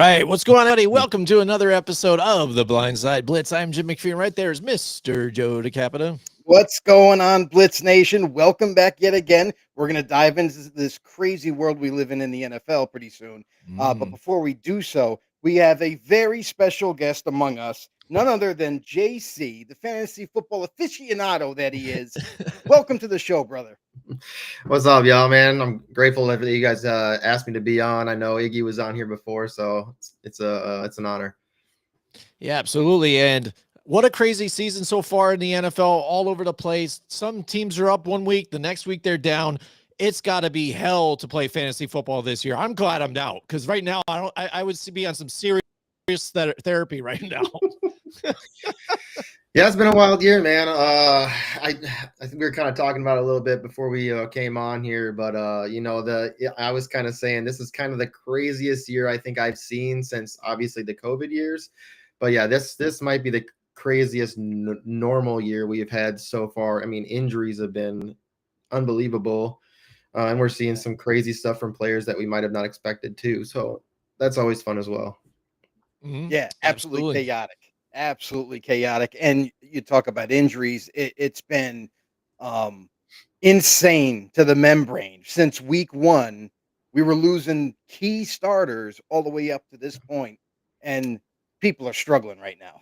right, what's going on, buddy? Welcome to another episode of the Blindside Blitz. I'm Jim McPherson. Right there is Mr. Joe DeCapita. What's going on, Blitz Nation? Welcome back yet again. We're going to dive into this crazy world we live in the NFL pretty soon. But before we do so, we have a very special guest among us, none other than JC, the fantasy football aficionado that he is. Welcome to the show, brother. What's up, y'all, man? I'm grateful that you guys asked me to be on. I know Iggy was on here before, so it's an honor. Yeah, absolutely. And what a crazy season so far in the NFL, all over the place. Some teams are up one week, the next week they're down. It's got to be hell to play fantasy football this year. I'm glad I'm out because right now I would be on some serious therapy right now. Yeah, it's been a wild year, man. I think we were kind of talking about it a little bit before we came on here, but I was kind of saying this is kind of the craziest year I think I've seen since obviously the COVID years. But yeah, this might be the craziest normal year we've had so far. I mean, injuries have been unbelievable, and we're seeing some crazy stuff from players that we might have not expected too. So that's always fun as well. Mm-hmm. Yeah, absolutely chaotic. Absolutely chaotic. And you talk about injuries. It's been insane to the membrane. Since week one, we were losing key starters all the way up to this point, and people are struggling right now.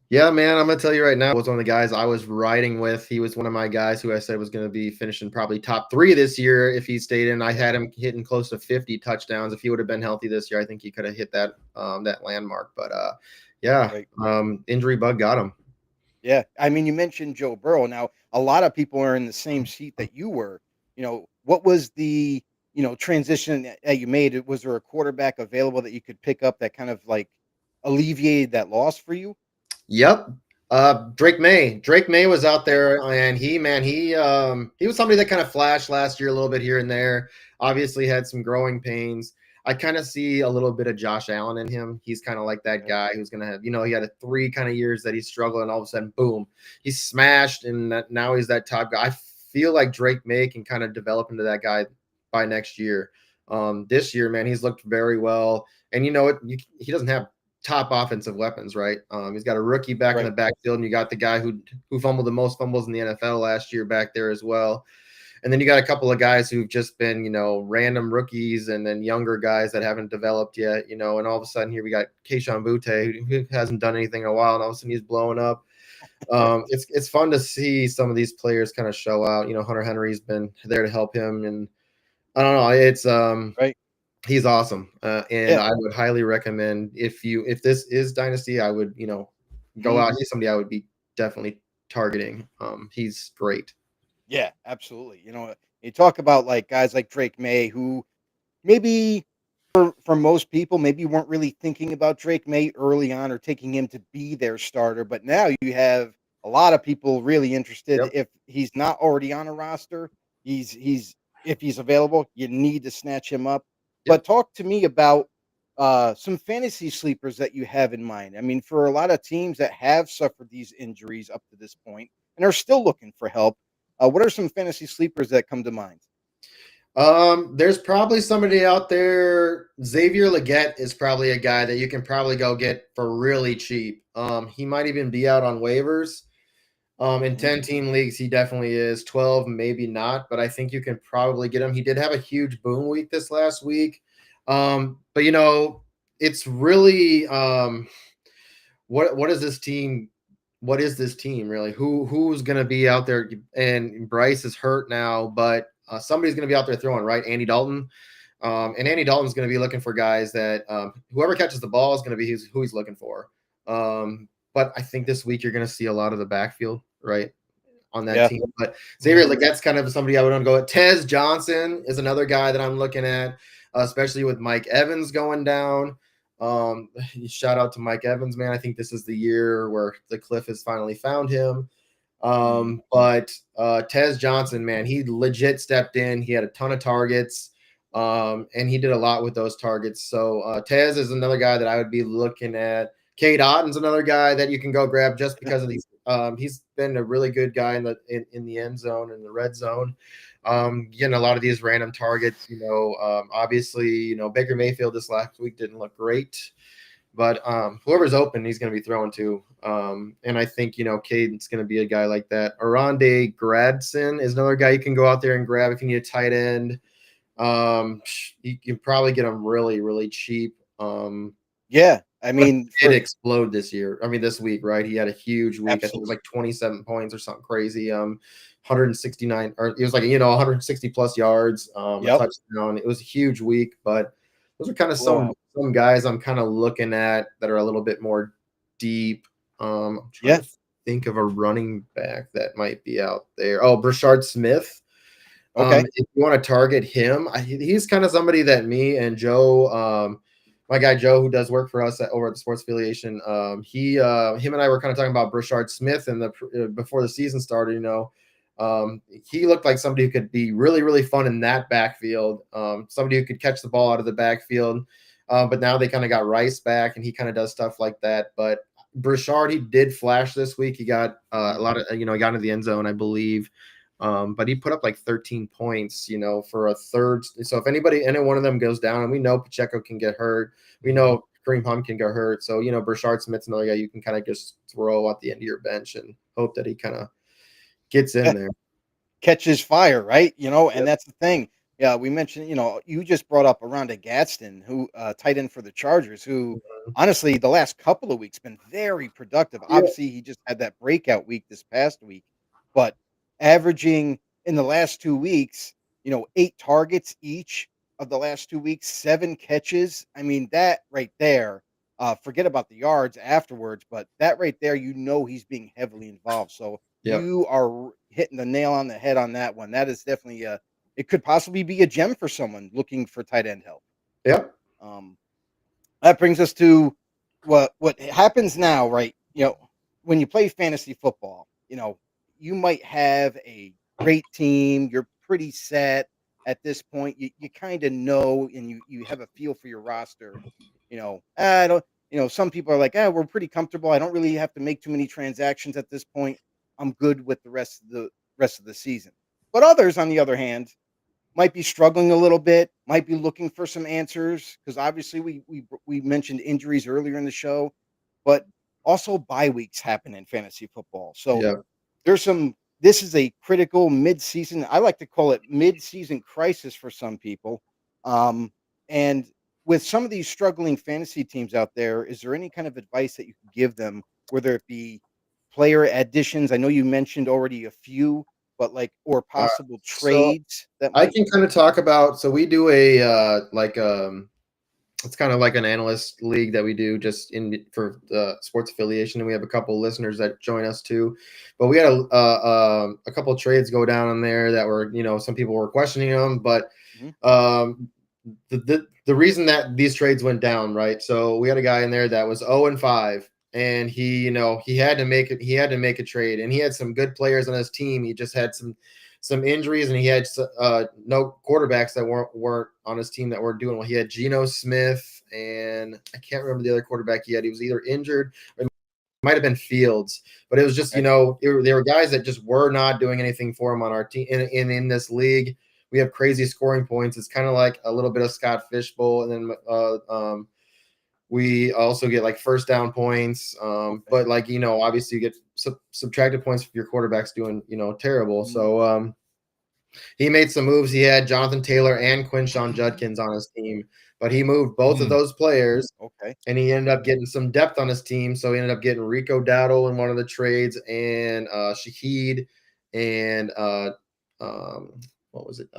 Yeah, man, I'm going to tell you right now, was one of the guys I was riding with. He was one of my guys who I said was going to be finishing probably top 3 this year if he stayed in. I had him hitting close to 50 touchdowns. If he would have been healthy this year, I think he could have hit that landmark. But, injury bug got him. Yeah, I mean, you mentioned Joe Burrow. Now, a lot of people are in the same seat that you were. What was the, transition that you made? Was there a quarterback available that you could pick up that kind of like alleviated that loss for you? Yep. Drake May was out there, and he was somebody that kind of flashed last year a little bit here and there. Obviously had some growing pains. I kind of see a little bit of Josh Allen in him. He's kind of like that guy who's going to have, he had 3 kind of years that he's struggling. All of a sudden, boom, he's smashed. And now he's that top guy. I feel like Drake May can kind of develop into that guy by next year. This year, man, he's looked very well. And he doesn't have top offensive weapons, right? He's got a rookie back in the backfield, and you got the guy who fumbled the most fumbles in the NFL last year back there as well. And then you got a couple of guys who've just been, random rookies, and then younger guys that haven't developed yet, and all of a sudden here we got Kayshon Boutte, who hasn't done anything in a while, and all of a sudden he's blowing up. It's fun to see some of these players kind of show out. Hunter Henry's been there to help him, and I don't know, it's he's awesome, and I would highly recommend if this is Dynasty, I would go out. He's somebody I would be definitely targeting. He's great. Yeah, absolutely. You talk about like guys like Drake May, who maybe for most people maybe weren't really thinking about Drake May early on or taking him to be their starter, but now you have a lot of people really interested. If he's not already on a roster, if he's available, you need to snatch him up. But talk to me about some fantasy sleepers that you have in mind. I mean, for a lot of teams that have suffered these injuries up to this point and are still looking for help, what are some fantasy sleepers that come to mind? There's probably somebody out there. Xavier Legette is probably a guy that you can probably go get for really cheap. He might even be out on waivers. In 10-team leagues, he definitely is. 12, maybe not, but I think you can probably get him. He did have a huge boom week this last week. But it's really what is this team? What is this team really? Who's going to be out there? And Bryce is hurt now, but somebody's going to be out there throwing, right? Andy Dalton. And Andy Dalton's going to be looking for guys that whoever catches the ball is going to be who he's looking for. But I think this week you're going to see a lot of the backfield, right, on that team. But Xavier Legette's kind of somebody I would want to go at. Tez Johnson is another guy that I'm looking at, especially with Mike Evans going down. Shout out to Mike Evans, man. I think this is the year where the cliff has finally found him. But Tez Johnson, man, he legit stepped in. He had a ton of targets, and he did a lot with those targets. So Tez is another guy that I would be looking at. Cade Otton's another guy that you can go grab just because of these He's been a really good guy in the end zone, in the red zone. Getting a lot of these random targets. Obviously, Baker Mayfield this last week didn't look great. But whoever's open, he's going to be throwing to. And I think, Caden's going to be a guy like that. Aronde Gradson is another guy you can go out there and grab if you need a tight end. You can probably get him really, really cheap. Yeah. I mean, he did explode this week, right? He had a huge week. Absolutely. I think it was like 27 points or something crazy. 169, or it was like, 160 plus yards, a touchdown. It was a huge week, but those are kind of some guys I'm kind of looking at that are a little bit more deep. I'm trying to think of a running back that might be out there. Oh, Brashard Smith. Okay. If you want to target him, he's kind of somebody that me and Joe, my guy Joe, who does work for us over at the Sports Affiliation, him and I were kind of talking about Brashard Smith and before the season started. He looked like somebody who could be really, really fun in that backfield. Somebody who could catch the ball out of the backfield. But now they kind of got Rice back, and he kind of does stuff like that. But Brashard, he did flash this week. He got a lot of, he got into the end zone, I believe. But he put up like 13 points, for a third. So if any one of them goes down, and we know Pacheco can get hurt, we know Kareem Hunt can get hurt. So, Brashard Smith's another guy you can kind of just throw at the end of your bench and hope that he kind of gets in there. Catches fire, right? And that's the thing. Yeah, we mentioned, you just brought up Aronde Gadsden, who tight end for the Chargers, who honestly the last couple of weeks been very productive. Yeah. Obviously, he just had that breakout week this past week, but averaging in the last 2 weeks, 8 targets each of the last 2 weeks, 7 catches. I mean, that right there, forget about the yards afterwards, but that right there, he's being heavily involved. So you are hitting the nail on the head on that one. That is definitely it could possibly be a gem for someone looking for tight end help. Yep. That brings us to what happens now, right? When you play fantasy football, you might have a great team. You're pretty set at this point. You kind of know, and you have a feel for your roster. I don't. Some people are like, we're pretty comfortable. I don't really have to make too many transactions at this point. I'm good with the rest of the season. But others, on the other hand, might be struggling a little bit. Might be looking for some answers because obviously we mentioned injuries earlier in the show, but also bye weeks happen in fantasy football. So this is a critical mid-season. I like to call it mid-season crisis for some people. And with some of these struggling fantasy teams out there, is there any kind of advice that you could give them, whether it be player additions? I know you mentioned already a few, but or possible trades that I can kind of talk about. So we do it's kind of like an analyst league that we do just for the Sports Affiliation, and we have a couple of listeners that join us too. But we had a couple of trades go down in there that were, some people were questioning them, but the reason that these trades went down, right? So we had a guy in there that was 0-5, and he had to make it. He had to make a trade, and he had some good players on his team. He just had some injuries, and he had no quarterbacks that weren't on his team that weren't doing well. He had Geno Smith, and I can't remember the other quarterback he had. He was either injured or it might have been Fields, but it was just, there were guys that just were not doing anything for him on our team. In this league, we have crazy scoring points. It's kind of like a little bit of Scott Fishbowl, and then we also get like first down points. But obviously you get subtracted points if your quarterback's doing, terrible. So he made some moves. He had Jonathan Taylor and Quinshon Judkins on his team, but he moved both of those players. Okay. And he ended up getting some depth on his team. So he ended up getting Rico Dowdle in one of the trades, and Shaheed, and what was it?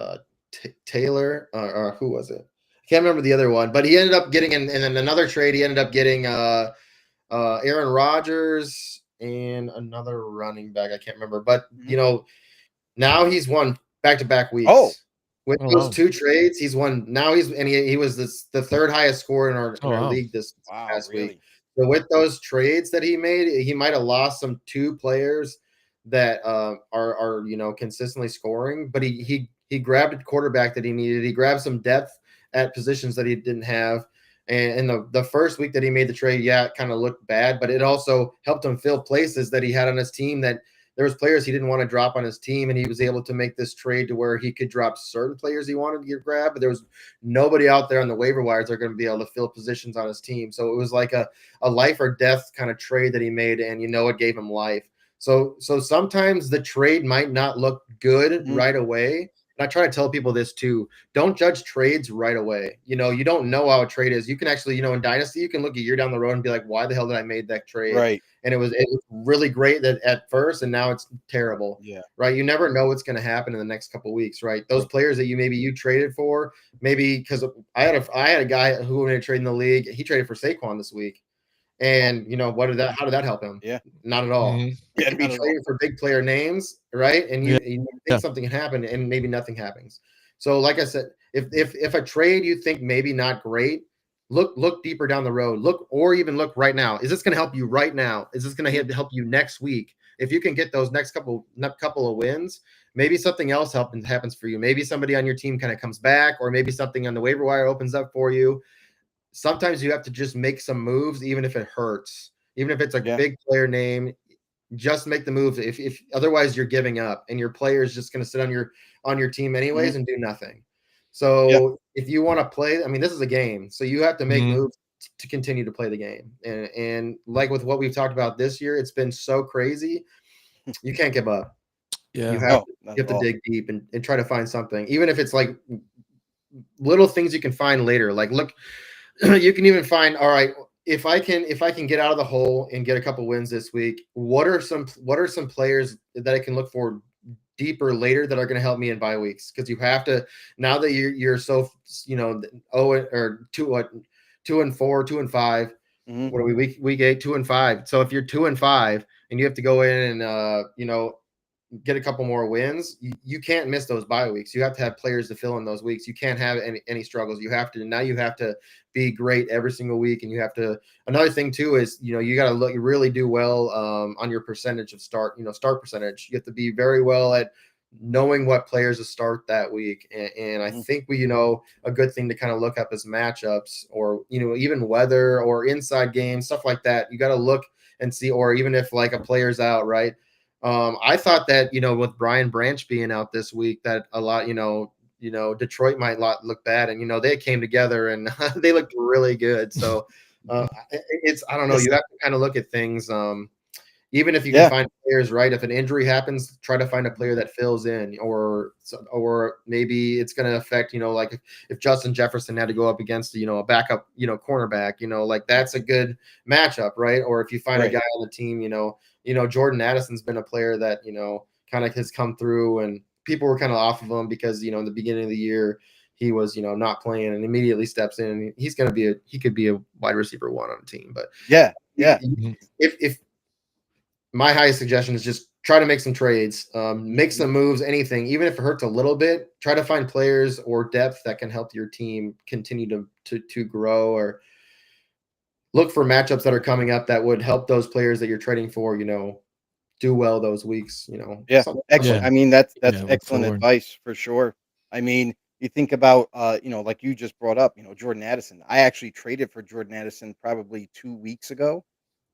Taylor, or who was it? Can't remember the other one, but he ended up getting in another trade. He ended up getting Aaron Rodgers and another running back. I can't remember, but now he's won back-to-back weeks. With those two trades, he's won. Now he was the third highest score in our league this past week. So with those trades that he made, he might have lost some 2 players that are consistently scoring, but he grabbed a quarterback that he needed. He grabbed some depth at positions that he didn't have, And the first week that he made the trade, yeah, it kind of looked bad, but it also helped him fill places that he had on his team that there was players he didn't want to drop on his team, and he was able to make this trade to where he could drop certain players he wanted to get grabbed, but there was nobody out there on the waiver wires that are going to be able to fill positions on his team. So it was like a life or death kind of trade that he made, and it gave him life. So sometimes the trade might not look good right away. And I try to tell people this too. Don't judge trades right away. You don't know how a trade is. You can actually, in Dynasty, you can look a year down the road and be like, why the hell did I make that trade? Right. And it was really great at first, and now it's terrible. Yeah. Right. You never know what's going to happen in the next couple of weeks. Right. Those players that you traded for, maybe because I had a guy who wanted to trade in the league. He traded for Saquon this week. And how did that help him? Yeah. Not at all. Mhm. You can be trading for big player names, right? And you Yeah. think something can happen, and maybe nothing happens. So, like I said, if a trade you think maybe not great, look deeper down the road. Or even look right now. Is this going to help you right now? Is this going to help you next week? If you can get those next couple of wins, maybe something else happens for you. Maybe somebody on your team kind of comes back, or maybe something on the waiver wire opens up for you. Sometimes you have to just make some moves, even if it hurts, even if it's a big player name. Just make the move. If otherwise you're giving up, and your player is just going to sit on your team anyways and do nothing. So if you want to play, this is a game, so you have to make moves to continue to play the game. And like with what we've talked about this year, it's been so crazy. You can't give up. Yeah. You have to dig deep and try to find something, even if it's like little things you can find later. Like, look, you can even find, all right, if I can get out of the hole and get a couple wins this week, what are some players that I can look for deeper later that are going to help me in bye weeks? Because you have to, now that you're so 2-4, 2-5. What are we, week 8, 2-5? So if you're 2-5 and you have to go in and get a couple more wins, you can't miss those bye weeks. You have to have players to fill in those weeks. You can't have any struggles. You have to be great every single week. And you have to, another thing too is, you got to really do well on your percentage of start percentage. You have to be very well at knowing what players to start that week. And I think a good thing to kind of look up is matchups, or, even weather or inside games, stuff like that. You got to look and see, or even if like a player's out, right? I thought that, with Brian Branch being out this week, that a lot, Detroit might look bad, and, they came together and they looked really good. So I don't know. You have to kind of look at things. Even if you can find players, right? If an injury happens, try to find a player that fills in, or maybe it's going to affect, like if Justin Jefferson had to go up against, a backup, cornerback, like that's a good matchup, right? Or if you find a guy on the team, Jordan Addison's been a player that, kind of has come through, and people were kind of off of him because, in the beginning of the year, he was, not playing, and immediately steps in, and he could be a wide receiver 1 on a team. But if my highest suggestion is just try to make some trades, make some moves, anything, even if it hurts a little bit, try to find players or depth that can help your team continue to grow, or look for matchups that are coming up that would help those players that you're trading for, do well those weeks, Yeah. Excellent. That's excellent advice for sure. You think about, like you just brought up, Jordan Addison. I actually traded for Jordan Addison probably 2 weeks ago.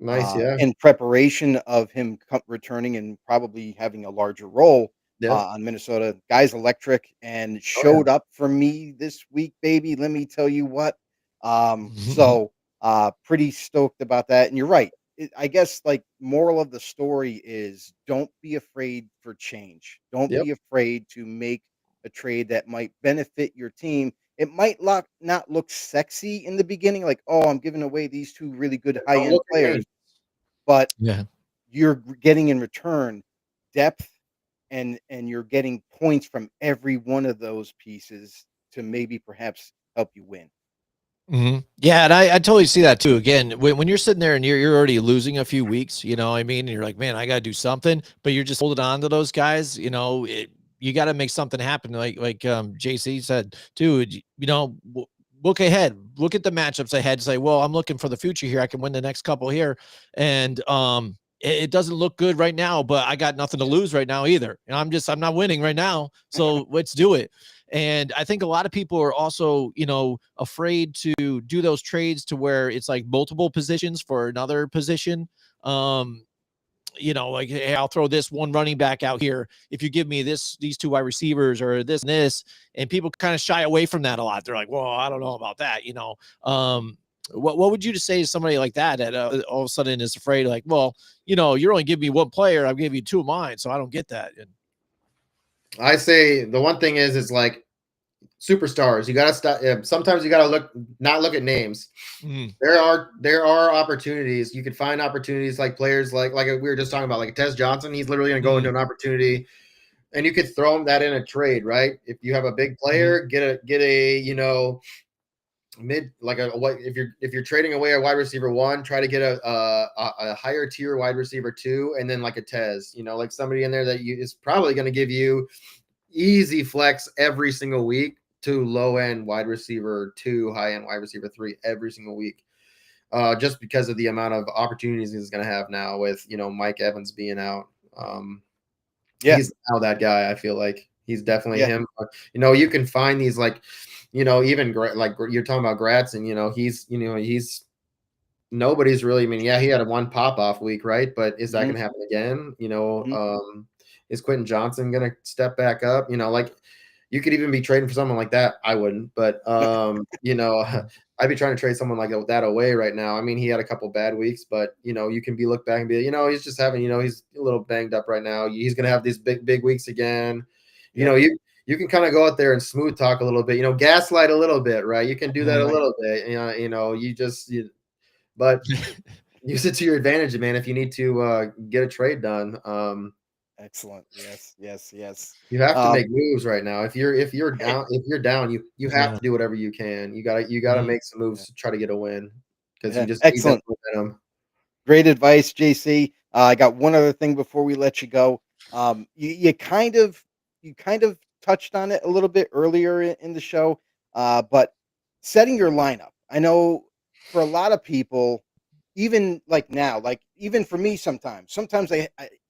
Nice, in preparation of him returning and probably having a larger role on Minnesota. Guy's electric and showed up for me this week, baby. Let me tell you what. So pretty stoked about that. And you're right. I guess like moral of the story is don't be afraid for change. Don't be afraid to make a trade that might benefit your team. It might not look sexy in the beginning, like, oh, I'm giving away these 2 really good high-end players. But you're getting in return depth, and you're getting points from every one of those pieces to maybe perhaps help you win. Yeah, and I totally see that too. Again, when you're sitting there and you're already losing a few weeks, and you're like, man, I got to do something, but you're just holding on to those guys, you got to make something happen. Like JC said, dude, look ahead, look at the matchups ahead, say, well, I'm looking for the future here. I can win the next couple here. And it doesn't look good right now, but I got nothing to lose right now either. And I'm not winning right now. So let's do it. And I think a lot of people are also, afraid to do those trades to where it's like multiple positions for another position. Like, hey, I'll throw this one running back out here if you give me these two wide receivers or this and this. And people kind of shy away from that a lot. They're like, well, I don't know about that. What would you just say to somebody like that all of a sudden is afraid, like, well, you're only giving me one player, I'll give you two of mine, so I don't get that. And I say the one thing is like superstars. You gotta stop. Sometimes you gotta not look at names. There are opportunities. You can find opportunities like players like we were just talking about, like Tez Johnson. He's literally gonna go into an opportunity, and you could throw him that in a trade, right? If you have a big player, get a mid, like if you're trading away a wide receiver 1, try to get a higher tier wide receiver 2, and then like a Tez, like somebody in there that is probably going to give you easy flex every single week to low end wide receiver 2, high end wide receiver 3 every single week, just because of the amount of opportunities he's going to have now with Mike Evans being out. He's now that guy. I feel like he's definitely him. You can find these even like you're talking about Gratz, and he's nobody's really. I mean, he had a one pop off week, right? But is that going to happen again? Is Quentin Johnson going to step back up? You could even be trading for someone like that. I wouldn't, but I'd be trying to trade someone like that away right now. I mean, he had a couple bad weeks, but you can look back and be, he's just having, he's a little banged up right now. He's going to have these big weeks again. You can kind of go out there and smooth talk a little bit, gaslight a little bit, right? You can do that a little bit, but use it to your advantage, man. If you need to get a trade done. Excellent. Yes. You have to make moves right now. If you're down, you have to do whatever you can. You gotta make some moves to try to get a win, because you just excellent. need that momentum. Great advice, JC. I got one other thing before we let you go. You kind of touched on it a little bit earlier in the show, but setting your lineup. I know for a lot of people, even like now, like even for me, sometimes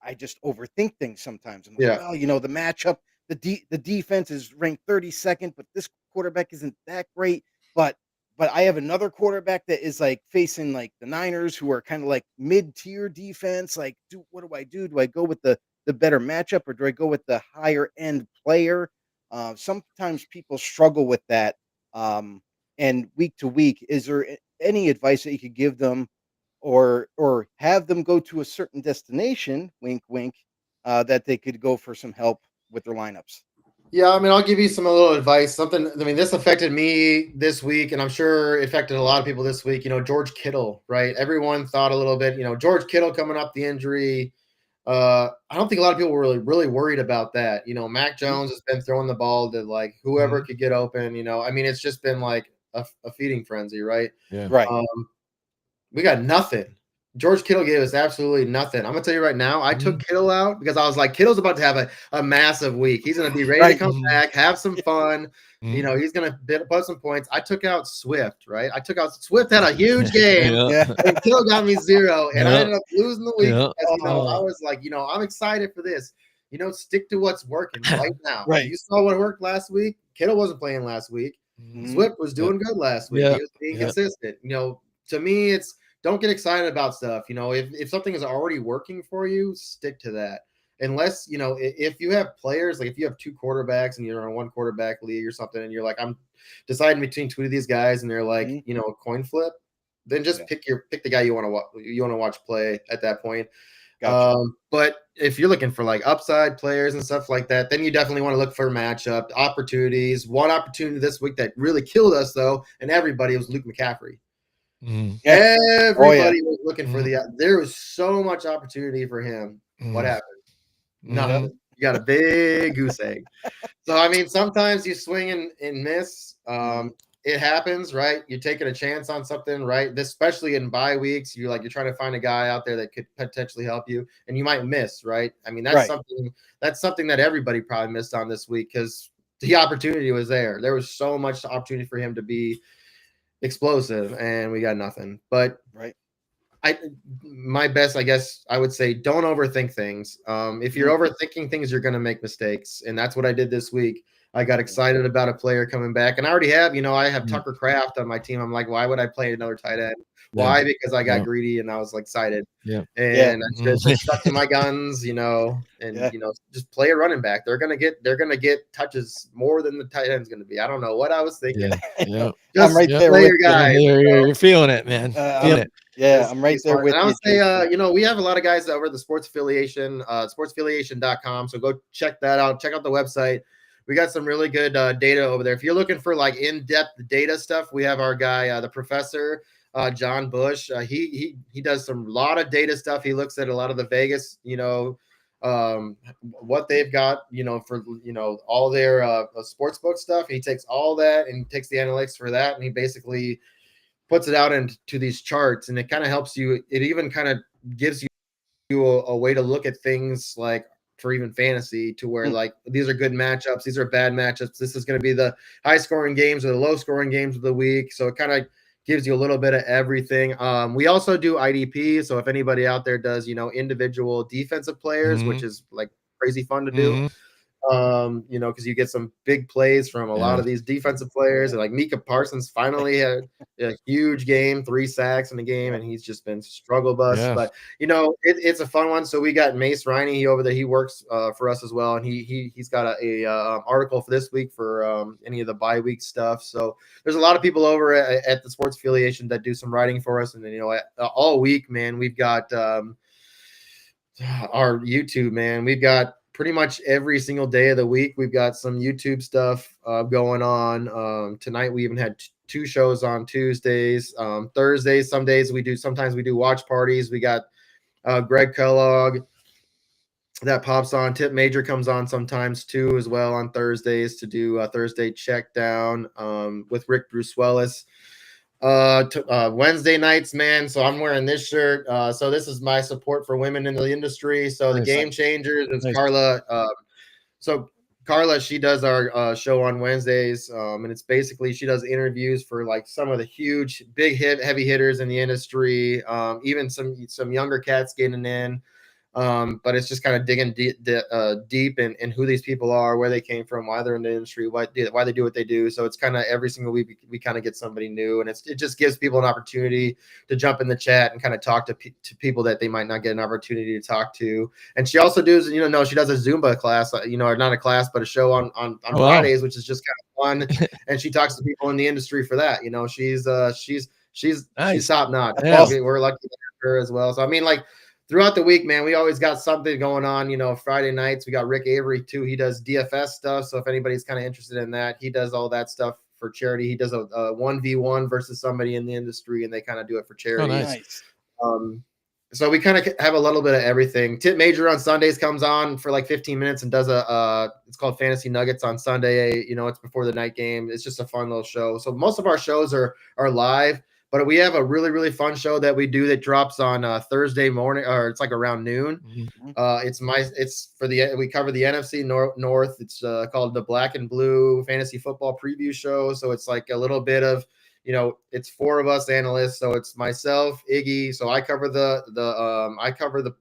I just overthink things. Sometimes I'm like, well, the matchup, the defense is ranked 32nd, but this quarterback isn't that great. But I have another quarterback that is like facing like the Niners, who are kind of like mid-tier defense. Like, what do I do? Do I go with the better matchup, or do I go with the higher end player? Sometimes people struggle with that. And week to week, is there any advice that you could give them, or have them go to a certain destination, wink, wink, that they could go for some help with their lineups? Yeah, I mean, I'll give you a little advice. This affected me this week, and I'm sure it affected a lot of people this week. George Kittle, right? Everyone thought a little bit, George Kittle coming off the injury. I don't think a lot of people were really worried about that. Mac Jones has been throwing the ball to like whoever could get open. I mean, it's just been like a feeding frenzy, right? Yeah. Right. We got nothing. George Kittle gave us absolutely nothing. I'm gonna tell you right now, I took Kittle out because I was like, Kittle's about to have a massive week. He's gonna be ready to come back, have some fun. He's gonna put some points. I took out Swift, right? Swift had a huge game, and Kittle got me 0, and I ended up losing the week because I was like, I'm excited for this. Stick to what's working right now. Right. You saw what worked last week. Kittle wasn't playing last week. Swift was doing good last week. He was being consistent. To me, it's don't get excited about stuff. If something is already working for you, stick to that. Unless, if you have players, like if you have 2 quarterbacks and you're in a 1 quarterback league or something, and you're like, I'm deciding between 2 of these guys, and they're like, a coin flip, then just pick the guy you want to watch play at that point. Gotcha. But if you're looking for like upside players and stuff like that, then you definitely want to look for matchup opportunities. One opportunity this week that really killed us though, and everybody, was Luke McCaffrey. Everybody was looking for there was so much opportunity for him. What happened? Nothing. You got a big goose egg. So I mean, sometimes you swing and miss. It happens, right? You're taking a chance on something, right? Especially in bye weeks, you're trying to find a guy out there that could potentially help you, and you might miss, right? I mean, that's something that everybody probably missed on this week, because the opportunity was there. There was so much opportunity for him to be explosive, and we got nothing. But my best, I guess I would say, don't overthink things. If you're overthinking things, you're going to make mistakes. And that's what I did this week. I got excited about a player coming back, and I already have, I have Tucker Kraft on my team. I'm like, why would I play another tight end? Why? Because I got greedy and I was like excited. And I just stuck to my guns, and just play a running back. They're gonna get touches more than the tight end's gonna be. I don't know what I was thinking. Just I'm right there with your guy. You're feeling it, man. Feeling it. Yeah, I'm right there with you. And I would say, we have a lot of guys over at the Sports Affiliation, sportsaffiliation.com. So go check that out. Check out the website. We got some really good data over there. If you're looking for like in-depth data stuff, we have our guy, the professor, John Bush. He does some lot of data stuff. He looks at a lot of the Vegas, what they've got, for all their sports book stuff. He takes all that and takes the analytics for that, and he basically puts it out into these charts, and it kind of helps you. It even kind of gives you a way to look at things like for even fantasy, to where like these are good matchups, these are bad matchups. This is going to be the high scoring games or the low scoring games of the week. So it kind of gives you a little bit of everything. We also do IDP. So if anybody out there does, individual defensive players, which is like crazy fun to do. Because you get some big plays from a lot of these defensive players, and like Micah Parsons finally had a huge game, 3 sacks in the game, and he's just been struggle bus. But it's a fun one. So we got Mace Riney he works for us as well, and he's got a article for this week for any of the bye week stuff. So there's a lot of people over at the Sports Affiliation that do some writing for us, and then all week, man, we've got our YouTube, man, we've got pretty much every single day of the week, we've got some YouTube stuff going on. Tonight, we even had 2 shows on Tuesdays. Thursdays, sometimes we do watch parties. We got Greg Kellogg that pops on. Tip Major comes on sometimes too, as well, on Thursdays to do a Thursday check down with Rick Bruce Wellis. Wednesday nights, man. So I'm wearing this shirt. So this is my support for women in the industry. So the Game Changers is Carla. So Carla, she does our show on Wednesdays, and it's basically she does interviews for like some of the huge, big heavy hitters in the industry, even some younger cats getting in. But it's just kind of digging deep in who these people are, where they came from, why they're in the industry, why they do what they do. So it's kind of every single week we kind of get somebody new, and it just gives people an opportunity to jump in the chat and kind of talk to people that they might not get an opportunity to talk to. And she also does, she does a Zumba class, or not a class, but a show on Fridays, which is just kind of fun. And she talks to people in the industry for that. She's top notch. Yeah. We're lucky to have her as well. So I mean, like, throughout the week, man, we always got something going on. Friday nights, we got Rick Avery too. He does DFS stuff. So if anybody's kind of interested in that, he does all that stuff for charity. He does a 1v1 versus somebody in the industry, and they kind of do it for charity. Oh, nice. So we kind of have a little bit of everything. Tip Major on Sundays comes on for like 15 minutes and does it's called Fantasy Nuggets on Sunday. It's before the night game. It's just a fun little show. So most of our shows are live. But we have a really, really fun show that we do that drops on Thursday morning, or it's like around noon. We cover the NFC North. It's called the Black and Blue Fantasy Football Preview Show. So it's like a little bit of, it's 4 of us analysts. So it's myself, Iggy. So I cover the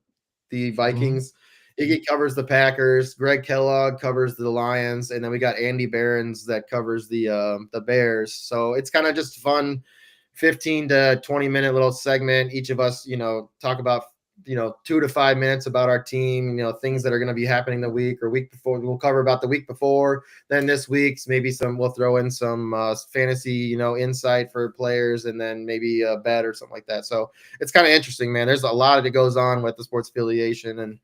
Vikings. Iggy covers the Packers. Greg Kellogg covers the Lions, and then we got Andy Behrens that covers the Bears. So it's kind of just fun. 15 to 20 minute little segment. Each of us, talk about, 2 to 5 minutes about our team, things that are going to be happening the week or week before. We'll cover about the week before, then this week's, maybe we'll throw in some fantasy, insight for players, and then maybe a bet or something like that. So it's kind of interesting, man. There's a lot that goes on with the Sports Affiliation, and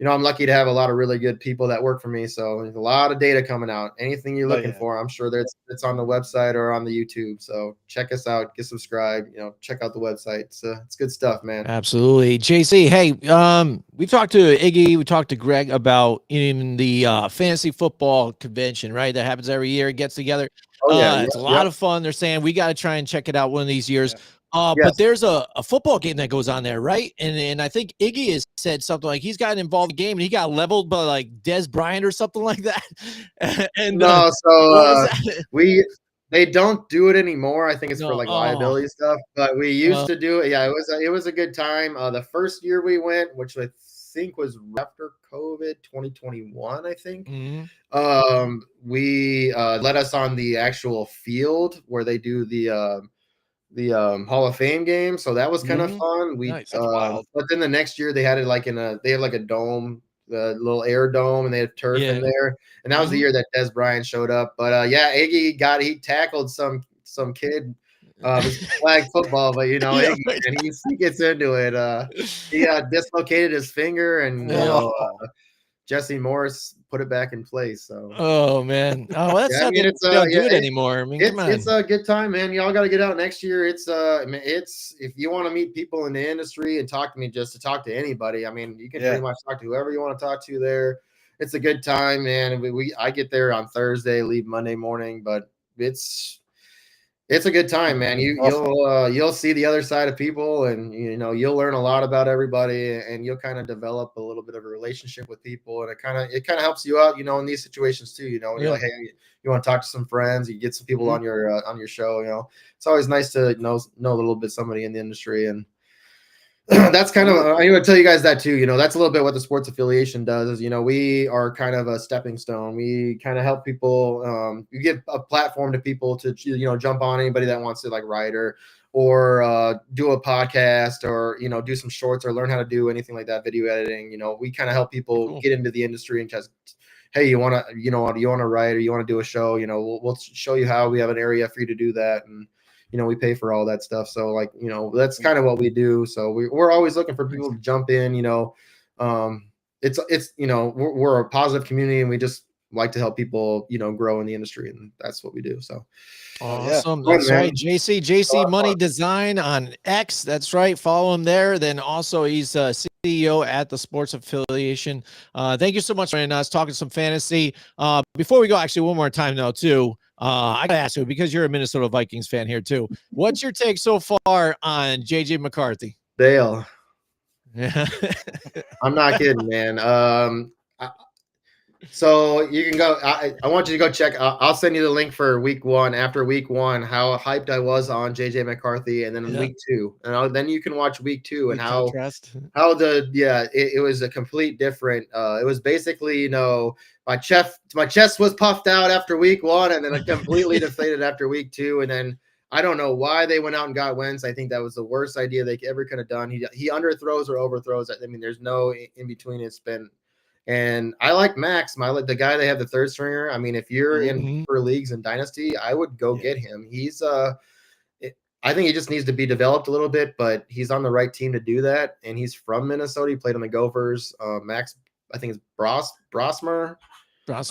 I'm lucky to have a lot of really good people that work for me. So there's a lot of data coming out. Anything you're looking for, I'm sure that it's on the website or on the YouTube. So check us out, get subscribed, check out the website. It's good stuff, man. Absolutely. JC, hey, we talked to Iggy, we talked to Greg about in the fantasy football convention, right? That happens every year. It gets together. It's a lot of fun. They're saying we got to try and check it out one of these years. But there's a football game that goes on there, right? And I think Iggy has said something like he's gotten involved in the game and he got leveled by like Des Bryant or something like that. And They don't do it anymore. I think it's for No. like Oh. liability stuff, but we used to do it. Yeah, it was a good time. The first year we went, which I think was after COVID, 2021, I think. We let us on the actual field where they do the Hall of Fame game, so that was kind of fun. Nice. That's wild. But then the next year they had it like they have like a dome, the little air dome, and they had turf in there. And that was the year that Des Bryant showed up. But yeah, Iggy he tackled some kid. It was flag football, but you know, Yeah, Iggy, and he gets into it. He dislocated his finger, and you know, Jesse Morris put it back in place. So, oh man, oh, that's yeah, I sad mean, they it's don't do yeah, it anymore. I mean, come on. it's a good time, man. Y'all got to get out next year. I mean, it's if you want to meet people in the industry and talk to me, just to talk to anybody. I mean, you can pretty much talk to whoever you want to talk to there. It's a good time, man. I get there on Thursday, leave Monday morning, but it's a good time, man. You'll see the other side of people, and you know you'll learn a lot about everybody, and you'll kind of develop a little bit of a relationship with people, and it kind of helps you out, you know, in these situations too. You know, when you're like, hey, you want to talk to some friends, you get some people on your show. You know, it's always nice to know a little bit somebody in the industry, and that's kind of I would tell you guys that too. You know, that's a little bit what the sports affiliation does. Is, you know, we are kind of a stepping stone. We kind of help people. You give a platform to people to, you know, jump on anybody that wants to like write or do a podcast, or you know, do some shorts or learn how to do anything like that, video editing. You know, we kind of help people get into the industry and just, hey, you want to write, or you want to do a show. You know, we'll show you how. We have an area for you to do that, and you know, we pay for all that stuff. So like, you know, that's kind of what we do. So we're always looking for people to jump in, you know. It's, you know, we're a positive community, and we just like to help people, you know, grow in the industry, and that's what we do. So awesome. That's right. JC Money Design on X. That's right. Follow him there. Then also he's CEO at the Sports Affiliation. Thank you so much for joining us, talking some fantasy. Before we go, actually, one more time though, too. I gotta ask you, because you're a Minnesota Vikings fan here too. What's your take so far on JJ McCarthy? Dale. Yeah. I'm not kidding, man. So you can go. I want you to go check. I'll send you the link for week one. After week one, how hyped I was on JJ McCarthy, and then in week two, and then you can watch week two and how it was a complete different. It was basically, you know, my chest was puffed out after week one, and then it completely deflated after week two, and then I don't know why they went out and got Wentz. I think that was the worst idea they ever could have done. He underthrows or overthrows. I mean, there's no in between. It's been. And I like Max, the guy they have the third stringer. I mean, if you're in for leagues and dynasty, I would go get him. He's I think he just needs to be developed a little bit, but he's on the right team to do that. And he's from Minnesota. He played on the Gophers. Max, I think it's Brosmer. He's